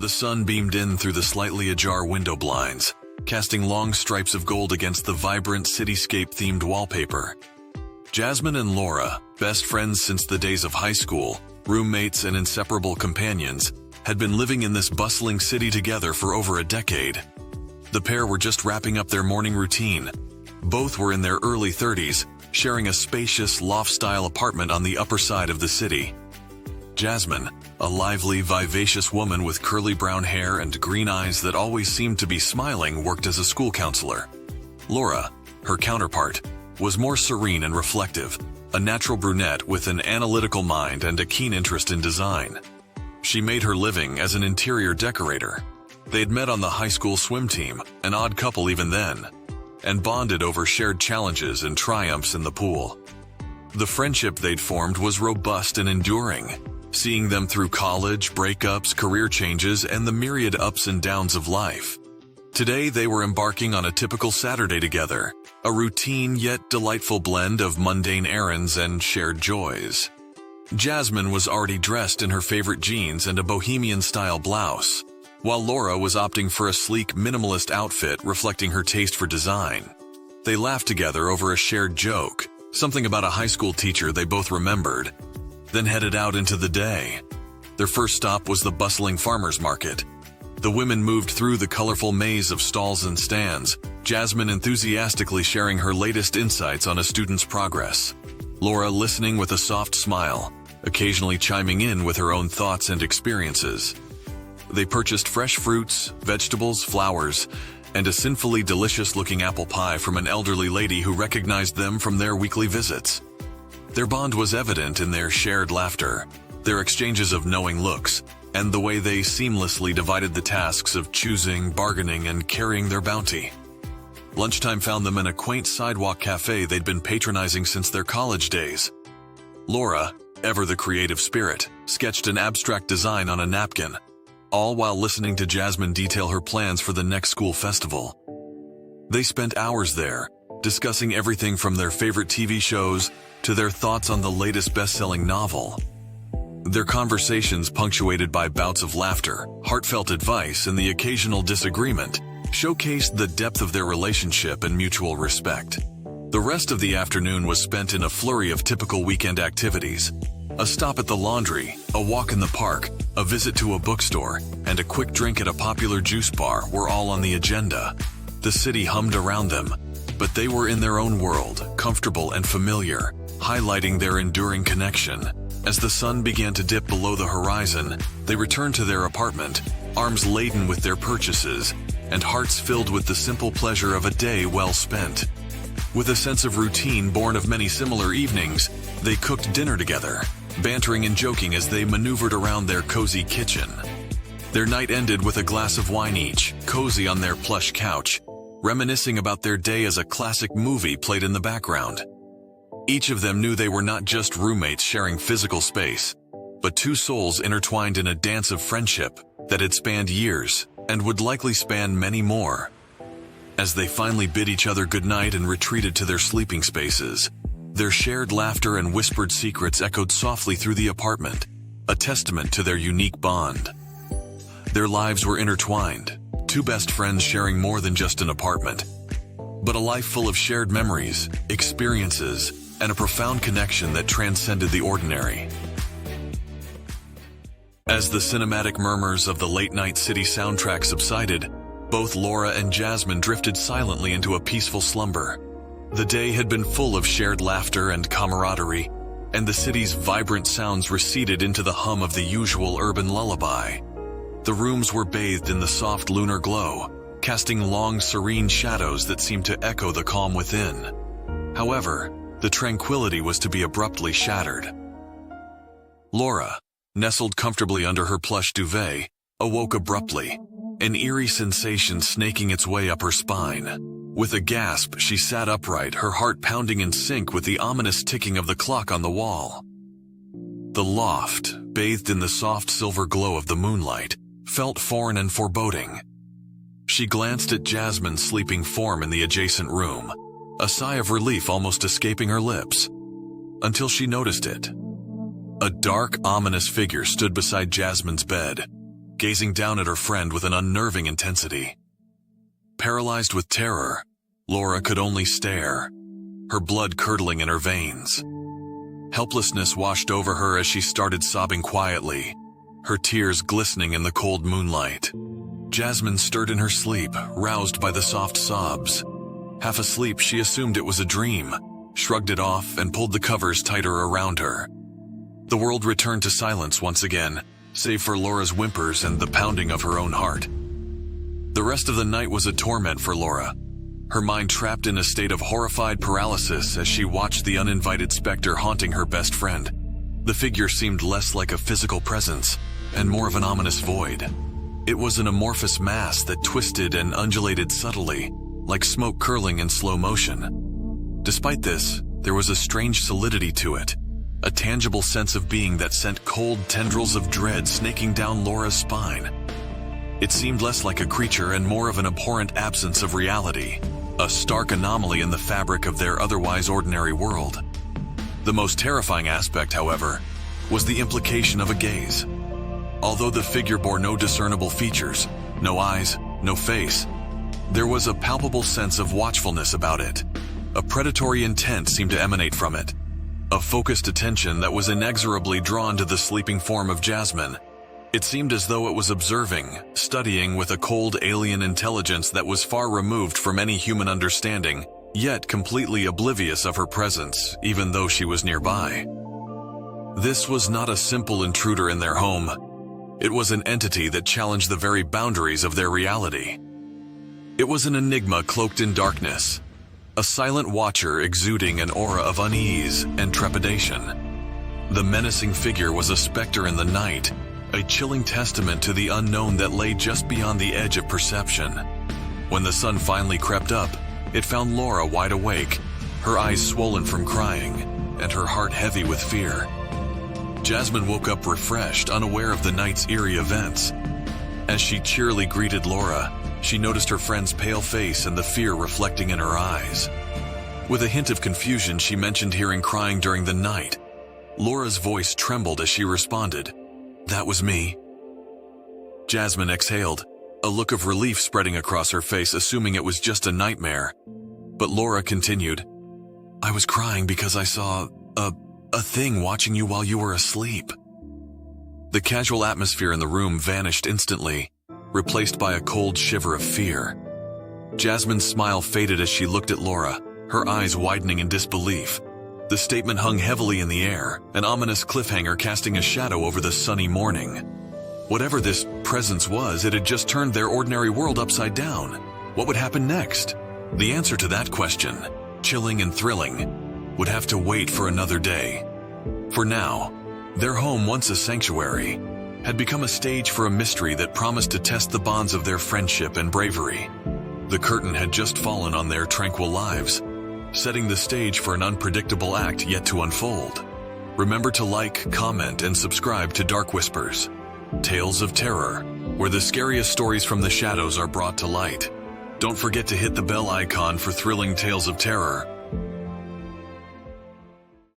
The sun beamed in through the slightly ajar window blinds, casting long stripes of gold against the vibrant cityscape-themed wallpaper. Jasmine and Laura, best friends since the days of high school, roommates and inseparable companions, had been living in this bustling city together for over a decade. The pair were just wrapping up their morning routine. Both were in their early 30s, sharing a spacious, loft-style apartment on the upper side of the city. Jasmine, a lively, vivacious woman with curly brown hair and green eyes that always seemed to be smiling, worked as a school counselor. Laura, her counterpart, was more serene and reflective, a natural brunette with an analytical mind and a keen interest in design. She made her living as an interior decorator. They'd met on the high school swim team, an odd couple even then, and bonded over shared challenges and triumphs in the pool. The friendship they'd formed was robust and enduring, seeing them through college, breakups, career changes, and the myriad ups and downs of life. Today they were embarking on a typical Saturday together, a routine yet delightful blend of mundane errands and shared joys. Jasmine was already dressed in her favorite jeans and a bohemian-style blouse, while Laura was opting for a sleek, minimalist outfit reflecting her taste for design. They laughed together over a shared joke, something about a high school teacher they both remembered, then headed out into the day. Their first stop was the bustling farmers market. The women moved through the colorful maze of stalls and stands, Jasmine enthusiastically sharing her latest insights on a student's progress. Laura listening with a soft smile, occasionally chiming in with her own thoughts and experiences. They purchased fresh fruits, vegetables, flowers, and a sinfully delicious-looking apple pie from an elderly lady who recognized them from their weekly visits. Their bond was evident in their shared laughter, their exchanges of knowing looks, and the way they seamlessly divided the tasks of choosing, bargaining, and carrying their bounty. Lunchtime found them in a quaint sidewalk cafe they'd been patronizing since their college days. Laura, ever the creative spirit, sketched an abstract design on a napkin, all while listening to Jasmine detail her plans for the next school festival. They spent hours there, discussing everything from their favorite TV shows to their thoughts on the latest best-selling novel. Their conversations, punctuated by bouts of laughter, heartfelt advice, and the occasional disagreement, showcased the depth of their relationship and mutual respect. The rest of the afternoon was spent in a flurry of typical weekend activities. A stop at the laundry, a walk in the park, a visit to a bookstore, and a quick drink at a popular juice bar were all on the agenda. The city hummed around them, but they were in their own world, comfortable and familiar, highlighting their enduring connection. As the sun began to dip below the horizon, they returned to their apartment, arms laden with their purchases, and hearts filled with the simple pleasure of a day well spent. With a sense of routine born of many similar evenings, they cooked dinner together, bantering and joking as they maneuvered around their cozy kitchen. Their night ended with a glass of wine each, cozy on their plush couch, reminiscing about their day as a classic movie played in the background. Each of them knew they were not just roommates sharing physical space, but two souls intertwined in a dance of friendship that had spanned years and would likely span many more. As they finally bid each other goodnight and retreated to their sleeping spaces, their shared laughter and whispered secrets echoed softly through the apartment, a testament to their unique bond. Their lives were intertwined, two best friends sharing more than just an apartment, but a life full of shared memories, experiences, and a profound connection that transcended the ordinary. As the cinematic murmurs of the late-night city soundtrack subsided, both Laura and Jasmine drifted silently into a peaceful slumber. The day had been full of shared laughter and camaraderie, and the city's vibrant sounds receded into the hum of the usual urban lullaby. The rooms were bathed in the soft lunar glow, casting long, serene shadows that seemed to echo the calm within. However, the tranquility was to be abruptly shattered. Laura, nestled comfortably under her plush duvet, awoke abruptly, an eerie sensation snaking its way up her spine. With a gasp, she sat upright, her heart pounding in sync with the ominous ticking of the clock on the wall. The loft, bathed in the soft silver glow of the moonlight, felt foreign and foreboding. She glanced at Jasmine's sleeping form in the adjacent room, a sigh of relief almost escaping her lips, until she noticed it. A dark, ominous figure stood beside Jasmine's bed, gazing down at her friend with an unnerving intensity. Paralyzed with terror, Laura could only stare, her blood curdling in her veins. Helplessness washed over her as she started sobbing quietly, her tears glistening in the cold moonlight. Jasmine stirred in her sleep, roused by the soft sobs. Half asleep, she assumed it was a dream, shrugged it off, and pulled the covers tighter around her. The world returned to silence once again, save for Laura's whimpers and the pounding of her own heart. The rest of the night was a torment for Laura, her mind trapped in a state of horrified paralysis as she watched the uninvited specter haunting her best friend. The figure seemed less like a physical presence and more of an ominous void. It was an amorphous mass that twisted and undulated subtly, like smoke curling in slow motion. Despite this, there was a strange solidity to it, a tangible sense of being that sent cold tendrils of dread snaking down Laura's spine. It seemed less like a creature and more of an abhorrent absence of reality, a stark anomaly in the fabric of their otherwise ordinary world. The most terrifying aspect, however, was the implication of a gaze. Although the figure bore no discernible features, no eyes, no face, there was a palpable sense of watchfulness about it. A predatory intent seemed to emanate from it, a focused attention that was inexorably drawn to the sleeping form of Jasmine. It seemed as though it was observing, studying with a cold alien intelligence that was far removed from any human understanding, yet completely oblivious of her presence, even though she was nearby. This was not a simple intruder in their home. It was an entity that challenged the very boundaries of their reality. It was an enigma cloaked in darkness, a silent watcher exuding an aura of unease and trepidation. The menacing figure was a specter in the night, a chilling testament to the unknown that lay just beyond the edge of perception. When the sun finally crept up, it found Laura wide awake, her eyes swollen from crying, and her heart heavy with fear. Jasmine woke up refreshed, unaware of the night's eerie events. As she cheerily greeted Laura, she noticed her friend's pale face and the fear reflecting in her eyes. With a hint of confusion, she mentioned hearing crying during the night. Laura's voice trembled as she responded, "That was me." Jasmine exhaled, a look of relief spreading across her face, assuming it was just a nightmare. But Laura continued, "I was crying because I saw a thing watching you while you were asleep." The casual atmosphere in the room vanished instantly, replaced by a cold shiver of fear. Jasmine's smile faded as she looked at Laura, her eyes widening in disbelief. The statement hung heavily in the air, an ominous cliffhanger casting a shadow over the sunny morning. Whatever this presence was, it had just turned their ordinary world upside down. What would happen next? The answer to that question, chilling and thrilling, would have to wait for another day. For now, their home, once a sanctuary, had become a stage for a mystery that promised to test the bonds of their friendship and bravery. The curtain had just fallen on their tranquil lives, setting the stage for an unpredictable act yet to unfold. Remember to like, comment, and subscribe to Dark Whispers, Tales of Terror, where the scariest stories from the shadows are brought to light. Don't forget to hit the bell icon for thrilling tales of terror